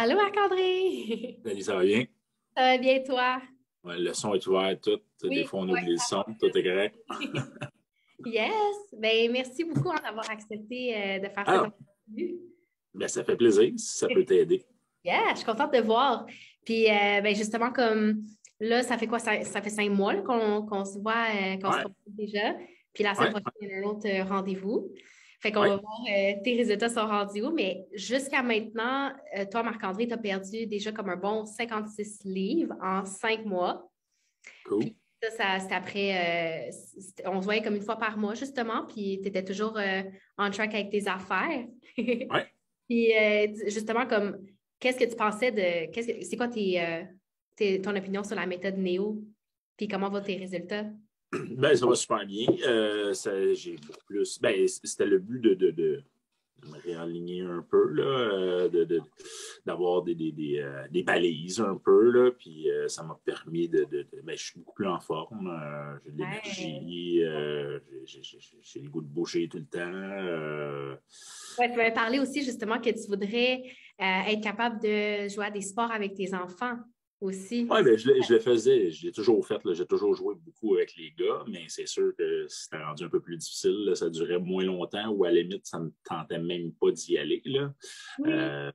Allô, Marc-André! Salut, ça va bien? Ça va bien, toi? Ouais, le son est ouvert, tout. Des Oui, fois, on oui, oublie le ça son, tout est correct. fonctionne. Yes! Ben, merci beaucoup d'avoir accepté de faire cette Ah, entrevue. ben ça fait plaisir si ça peut t'aider. Yeah, je suis contente de voir. Puis, ben, justement, comme là, ça fait quoi? Ça fait 5 mois là, qu'on se voit, qu'on se Ouais, retrouve déjà. Puis, la semaine ouais, prochaine, il y a un autre rendez-vous. Fait qu'on ouais. va voir tes résultats sont rendus où. Mais jusqu'à maintenant, toi, Marc-André, tu as perdu déjà comme un bon 56 livres en 5 mois. Cool. Puis c'était après, on se voyait comme une fois par mois, justement, puis tu étais toujours on track avec tes affaires. Ouais. Puis justement, comme, qu'est-ce que tu pensais de, c'est quoi ton opinion sur la méthode Néo? Puis comment vont tes résultats? Ben, ça va super bien. J'ai beaucoup plus. Ben, c'était le but de me réaligner un peu, là, d'avoir des balises un peu, là, puis ça m'a permis ben, je suis beaucoup plus en forme, j'ai de Ouais. l'énergie, j'ai le goût de bouger tout le temps. Ouais, tu m'avais parlé aussi justement que tu voudrais être capable de jouer à des sports avec tes enfants aussi. Oui, ben, je le faisais, je l'ai toujours fait, là, j'ai toujours joué beaucoup avec les gars, mais c'est sûr que c'était rendu un peu plus difficile, là, ça durait moins longtemps, ou à la limite, ça ne me tentait même pas d'y aller, là. Oui. Euh,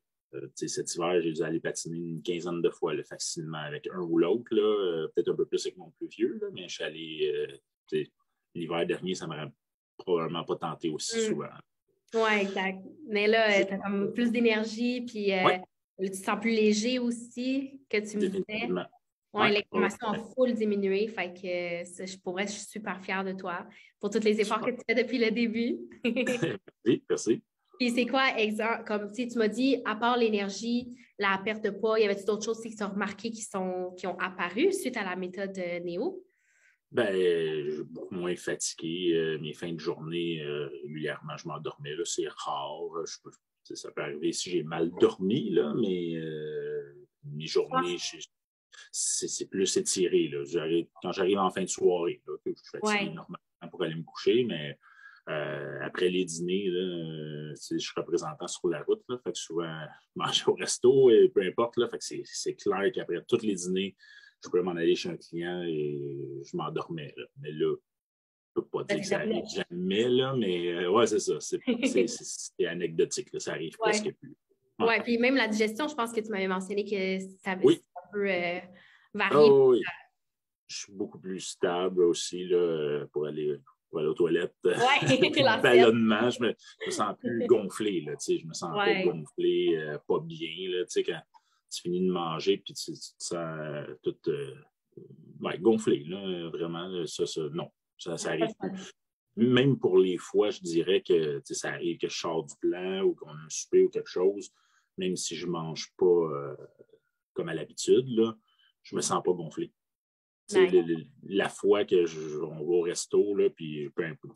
Cet hiver, j'ai dû aller patiner une quinzaine de fois là, facilement avec un ou l'autre, là, peut-être un peu plus avec mon plus vieux, là, mais je suis allé, l'hiver dernier, ça ne m'aurait probablement pas tenté aussi souvent. Oui, exact. Mais là, Juste, tu as comme plus d'énergie, puis oui, tu te sens plus léger aussi, que tu me disais. définitivement. Oui, Ouais, ouais, l'inflammation a ouais. full diminué. Fait que je suis super fière de toi pour tous les efforts que Super. tu fais depuis le début. Merci, merci. Puis c'est quoi, exemple, comme tu m'as dit, à part l'énergie, la perte de poids, y avait-tu d'autres choses aussi qui sont remarquées qui ont apparu suite à la méthode Néo? Ben, je suis beaucoup moins fatigué. Mes fins de journée, régulièrement, je m'endormais. Là, c'est rare. Ça peut arriver si j'ai mal dormi, là, mais mes journées, c'est plus étiré. Là. Quand j'arrive en fin de soirée, là, que je suis fatigué Oui. normalement pour aller me coucher, mais après les dîners, là, je suis représentant sur la route. Là, fait que souvent, je mange au resto et peu importe. Là, fait que c'est clair qu'après tous les dîners, je pouvais m'en aller chez un client et je m'endormais. Là. Mais là, je ne peux pas Ça, dire que c'est ça arrive jamais, là, mais ouais, c'est ça. C'est anecdotique. Là, ça arrive Ouais. presque plus. Ouais. Ouais, puis même la digestion, je pense que tu m'avais mentionné que Oui. ça peut varier. Oh, oui. Je suis beaucoup plus stable aussi là, pour aller aux toilettes. Ouais, Plus de la selle. ballonnement. Je me sens plus gonflé. Là, je me sens pas Ouais. gonflé, pas bien. Là, quand tu finis de manger puis tu te sens tout ouais, gonflé. Là, vraiment, là, non, ça arrive plus. Même pour les fois, je dirais que ça arrive que je sors du plan ou qu'on a un souper ou quelque chose, même si je ne mange pas comme à l'habitude, là, je me sens pas gonflé. Nice. La fois que on va au resto, là, puis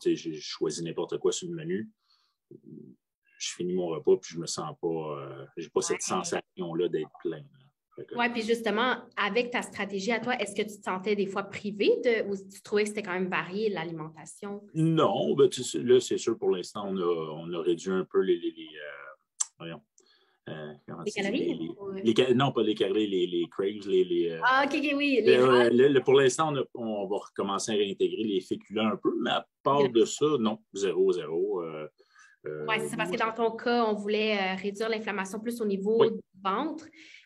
j'ai choisi n'importe quoi sur le menu, je finis mon repas, puis je me sens pas, j'ai pas cette Ouais. sensation-là d'être plein. Ouais, puis justement, avec ta stratégie à toi, est-ce que tu te sentais des fois privé ou tu trouvais que c'était quand même varié l'alimentation? Non, ben, là, c'est sûr, pour l'instant, on a réduit un peu voyons, comment Des tu dis, calories? non, pas les calories, les craves, Ah, ok, ok, oui, les rats. pour l'instant, on va recommencer à réintégrer les féculents un peu, mais à part de ça, non, zéro, zéro. Oui, c'est parce que Moi, dans ton cas, on voulait réduire l'inflammation plus au niveau oui, du ventre.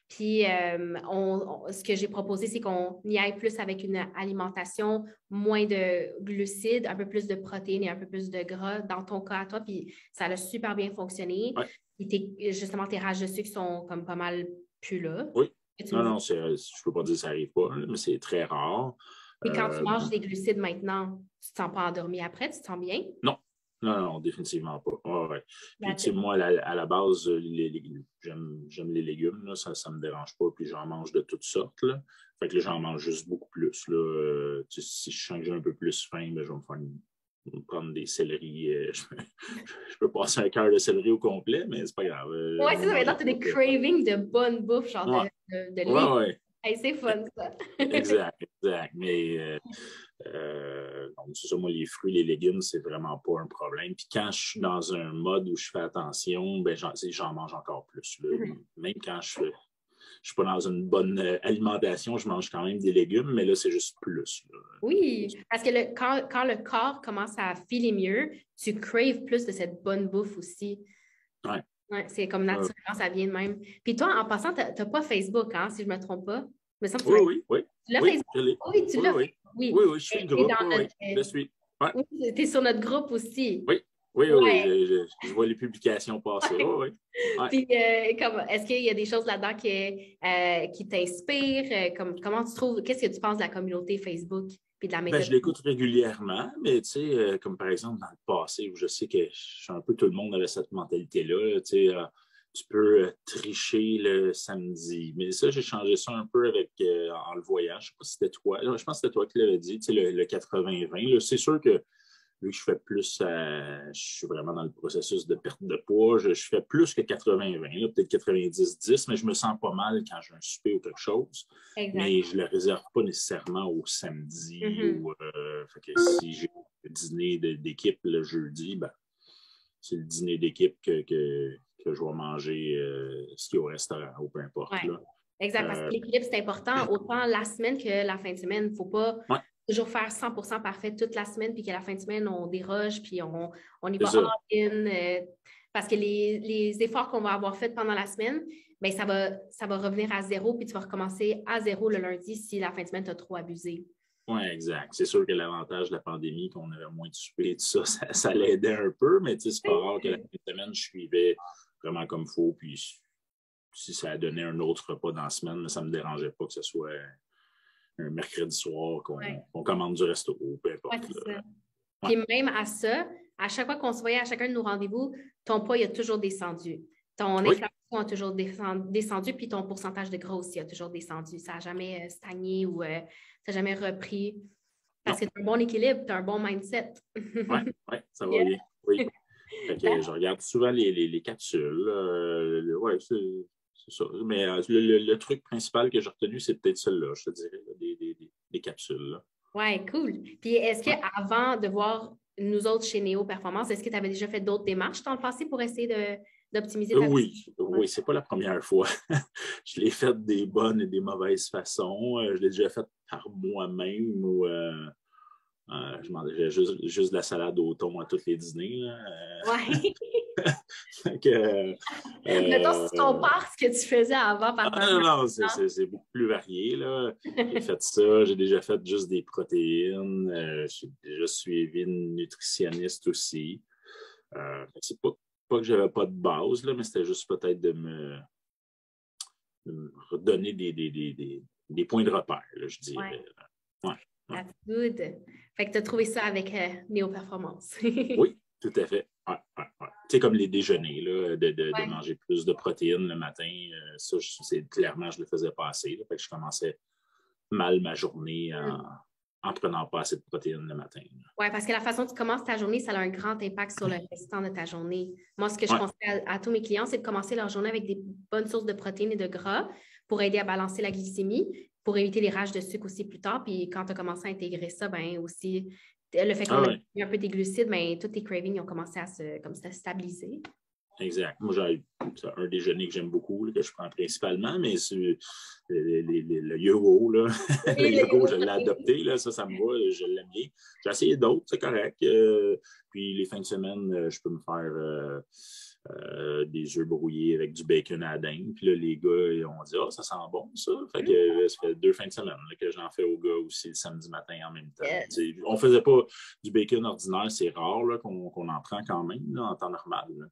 Puis, ce que j'ai proposé, c'est qu'on y aille plus avec une alimentation moins de glucides, un peu plus de protéines et un peu plus de gras dans ton cas à toi. Puis, ça a super bien fonctionné. oui, Puis, justement, tes rages de sucre sont comme pas mal plus là. oui. Que tu me Non, dis. non, je ne peux pas dire que ça n'arrive pas, hein, mais c'est très rare. Puis, quand tu Euh, manges des glucides maintenant, tu ne te sens pas endormi après, tu te sens bien? non, non, non, définitivement pas. Ouais, ouais. Puis, tu That's sais, it. moi, à la base, j'aime les légumes, là, ça ne me dérange pas, puis j'en mange de toutes sortes, là. Fait que là, j'en mange juste beaucoup plus, là. Si je sens que j'ai un peu plus faim, ben, je vais me prendre des céleris. Je peux passer un cœur de céleri au complet, mais c'est pas grave. Je Ouais, vais c'est ça. manger Maintenant, tu as tout des ça. cravings de bonne bouffe, genre Ouais, de ouais, légumes. ouais. Hey, c'est fun, ça. Exact. exact. Mais donc, c'est ça, moi, les fruits, les légumes, c'est vraiment pas un problème. Puis quand je suis dans un mode où je fais attention, ben j'en mange encore plus. Là. Même quand je suis pas dans une bonne alimentation, je mange quand même des légumes, mais là, c'est juste plus. Là. Oui, parce que quand le corps commence à filer mieux, tu craves plus de cette bonne bouffe aussi. Ouais. Ouais, c'est comme naturellement, ça vient de même. Puis toi, en passant, tu n'as pas Facebook, hein, si je ne me trompe pas. Il me semble que tu Oui, oui. Tu l'as Oui, Facebook? je l'ai. Oui, tu Oui, l'as. oui. Oui. Oui, oui, je suis le T'es groupe. dans Oui, oui, notre, je le suis. Ouais. oui, tu es sur notre groupe aussi. Oui, oui, oui. Ouais. Je vois les publications passer. Oui, oui. Ouais. Puis, est-ce qu'il y a des choses là-dedans qui t'inspirent? Comment tu trouves, qu'est-ce que tu penses de la communauté Facebook puis de la Ben, méthode? je l'écoute régulièrement, mais tu sais, comme par exemple dans le passé, où je sais que je suis un peu tout le monde avait cette mentalité-là, tu sais, tu peux tricher le samedi. Mais ça, j'ai changé ça un peu en le voyant. Je ne sais pas si c'était toi. Je pense que c'était toi qui l'avais dit, tu sais, le 80-20. C'est sûr que vu que je fais plus, je suis vraiment dans le processus de perte de poids, je fais plus que 80-20, peut-être 90-10, mais je me sens pas mal quand j'ai un souper ou quelque chose. Exact. Mais je ne le réserve pas nécessairement au samedi fait que si j'ai le dîner d'équipe le jeudi, ben, c'est le dîner d'équipe que je vais manger ce qu'il y a au restaurant ou peu importe. Ouais. Là. Exact, parce que l'équilibre, c'est important, autant la semaine que la fin de semaine. Il ne faut pas Ouais, toujours faire 100% parfait toute la semaine, puis qu'à la fin de semaine, on déroge, puis on y c'est va ça. all-in. Parce que les efforts qu'on va avoir faits pendant la semaine, bien, ça va revenir à zéro, puis tu vas recommencer à zéro le lundi si la fin de semaine, tu as trop abusé. Oui, exact. C'est sûr que l'avantage de la pandémie, qu'on avait moins de souper et tout ça, ça l'aidait un peu, mais tu sais, c'est pas rare que la fin de semaine, je suivais vraiment comme il faut, puis si ça donnait un autre repas dans la semaine, ça ne me dérangeait pas que ce soit un mercredi soir qu'on commande du resto, peu Ouais, importe. c'est ça. Ouais. Puis même à ça, à chaque fois qu'on se voyait à chacun de nos rendez-vous, ton poids il a toujours descendu. Ton inflammation a toujours descendu, puis ton pourcentage de gras aussi a toujours descendu. Ça n'a jamais stagné ou ça n'a jamais repris. Parce que tu as un bon équilibre, tu as un bon mindset. Oui, ça va bien. Oui. Fait que je regarde souvent les capsules. Oui, c'est ça. Mais le truc principal que j'ai retenu, c'est peut-être celui-là, je te dirais, des capsules. Oui, cool. Puis est-ce qu'avant de voir nous autres chez Néo Performance, est-ce que tu avais déjà fait d'autres démarches dans le passé pour essayer d'optimiser ta Oui, c'est pas la première fois. Je l'ai fait des bonnes et des mauvaises façons. Je l'ai déjà fait par moi-même ou je mangeais juste de la salade au thon à tous les dîners. Oui. Mettons, si tu Euh, compares ce que tu faisais avant par rapport non, c'est beaucoup plus varié. Là. J'ai fait ça, j'ai déjà fait juste des protéines. J'ai déjà suivi une nutritionniste aussi. C'est pas que j'avais pas de base, là, mais c'était juste peut-être de me redonner des points de repère, là, je dirais. Ouais. That's good. Fait que tu as trouvé ça avec Néo Performance. Oui, tout à fait. Ouais. Tu sais, comme les déjeuners, là, de manger plus de protéines le matin, ça, clairement, je le faisais pas assez. Là, fait que je commençais mal ma journée en prenant pas assez de protéines le matin. Oui, parce que la façon dont tu commences ta journée, ça a un grand impact sur le restant de ta journée. Moi, ce que je conseille à tous mes clients, c'est de commencer leur journée avec des bonnes sources de protéines et de gras pour aider à balancer la glycémie, pour éviter les rages de sucre aussi plus tard. Puis quand tu as commencé à intégrer ça, ben aussi, le fait qu'on a un peu tes glucides, ben, tous tes cravings ont commencé à se stabiliser. Exact. Moi, j'ai un déjeuner que j'aime beaucoup, là, que je prends principalement, mais c'est le yogourt, là. Le yogourt, je l'ai adopté, là, ça me va, je l'aime bien. J'ai essayé d'autres, c'est correct. Puis les fins de semaine, je peux me faire des œufs brouillés avec du bacon à la dinde. Puis là, les gars, ils ont dit « Ah, ça sent bon, ça! » Fait que ça fait 2 fins de semaine là, que j'en fais aux gars aussi le samedi matin en même temps. Yes. On faisait pas du bacon ordinaire, c'est rare là, qu'on en prend quand même là, en temps normal. Là.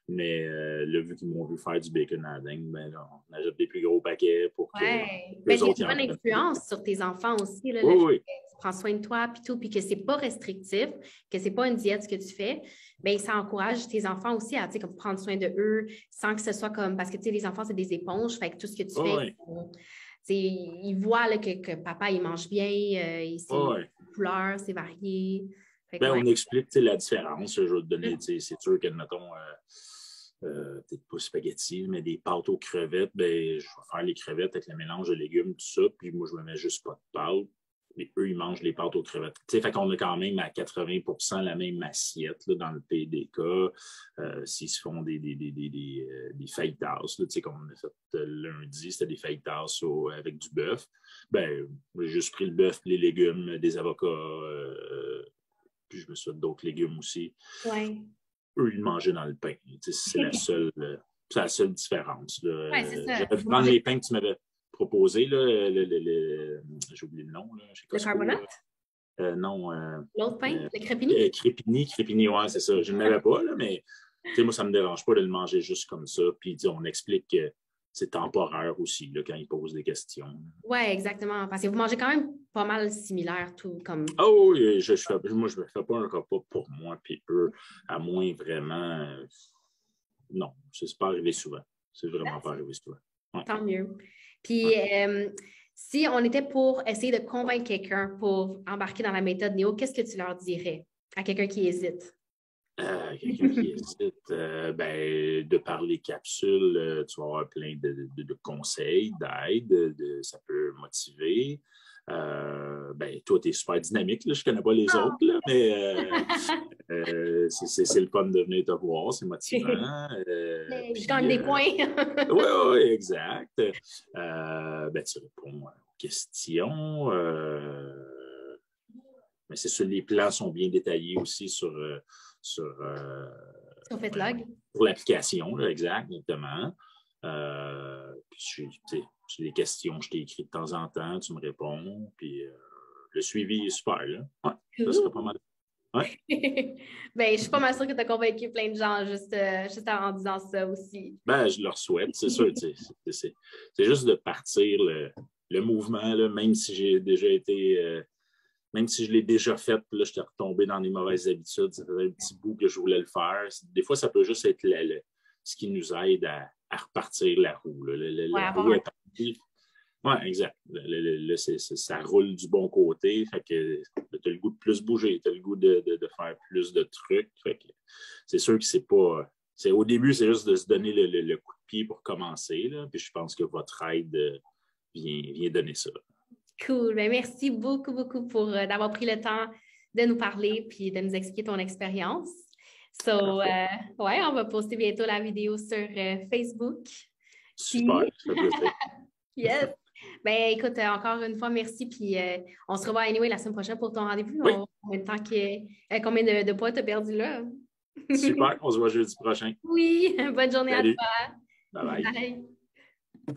Mais là, vu qu'ils m'ont vu faire du bacon à la dinde, ben là, on achète des plus gros paquets pour que les autres... Il y a une bonne influence sur tes enfants aussi. Là, oui. Tu prends soin de toi, puis tout, puis que c'est pas restrictif, que c'est pas une diète ce que tu fais, bien, ça encourage tes enfants aussi à comme, prendre soin de eux sans que ce soit comme... Parce que, tu sais, les enfants, c'est des éponges, fait que tout ce que tu fais... ils voient là, que papa, il mange bien, c'est couleur, c'est varié. On explique la différence. Je vais te donner, c'est sûr que, mettons... peut-être pas spaghetti, mais des pâtes aux crevettes, ben, je vais faire les crevettes avec le mélange de légumes, tout ça, puis moi, je me mets juste pas de pâtes, Mais eux, ils mangent les pâtes aux crevettes. T'sais, fait qu'on a quand même à 80% la même assiette là, dans le PDK. S'ils se font des fajitas, comme on a fait lundi, c'était des fajitas avec du bœuf. Ben, j'ai juste pris le bœuf, les légumes, des avocats, puis je me suis fait d'autres légumes aussi. Ouais. Eux, ils mangeaient dans le pain. C'est la seule différence. Ouais, c'est ça. J'avais pu prendre les pains que tu m'avais proposés. J'ai oublié le nom. Là, le carbonate? Non. L'autre pain? Le crépini? Crépini, ouais, c'est ça. Je ne l'avais pas, là, mais moi, ça ne me dérange pas de le manger juste comme ça. Puis on explique que c'est temporaire aussi là, quand ils posent des questions. Oui, exactement. Parce que vous mangez quand même pas mal similaire, tout comme. Oh, moi, je ne me fais pas un repas pour moi, puis eux, à moins vraiment. Non, c'est pas arrivé souvent. C'est vraiment pas arrivé souvent. Ouais. Tant mieux. Puis, si on était pour essayer de convaincre quelqu'un pour embarquer dans la méthode Néo, qu'est-ce que tu leur dirais à quelqu'un qui hésite? Quelqu'un qui hésite, de par les capsules, tu vas avoir plein de conseils, d'aides, ça peut motiver. Toi, tu es super dynamique, là, je ne connais pas les autres, là, mais c'est le fun de venir te voir, c'est motivant. Je gagne des points. Oui, exact. Tu réponds aux questions. Mais c'est sûr, les plans sont bien détaillés aussi sur FitLog. Pour l'application, là, exactement. Puis j'ai des questions, je t'ai écrit de temps en temps, tu me réponds, puis le suivi est super, là. Ouais, ça serait pas mal. Ouais. Je suis pas mal sûre que tu as convaincu plein de gens juste en disant ça aussi. Je leur souhaite, c'est sûr. C'est juste de partir le mouvement, là, même si j'ai déjà été... même si je l'ai déjà fait, puis là, j'étais retombé dans les mauvaises habitudes. Ça faisait un petit bout que je voulais le faire. Des fois, ça peut juste être ce qui nous aide à repartir la roue. La roue est partie. Oui, exact. Ça roule du bon côté. Fait que tu as le goût de plus bouger. Tu as le goût de faire plus de trucs. Fait que c'est sûr que c'est pas... Au début, c'est juste de se donner le coup de pied pour commencer. Là. Puis je pense que votre aide vient donner ça. Cool. Merci beaucoup, beaucoup pour d'avoir pris le temps de nous parler puis de nous expliquer ton expérience. On va poster bientôt la vidéo sur Facebook. Super, ça fait plaisir. Yes. Écoute, encore une fois, merci. Puis on se revoit anyway la semaine prochaine pour ton rendez-vous. Oui. Combien de poids tu as perdu là? Super, on se voit jeudi prochain. Oui, bonne journée. Salut. À toi. Bye bye. Bye.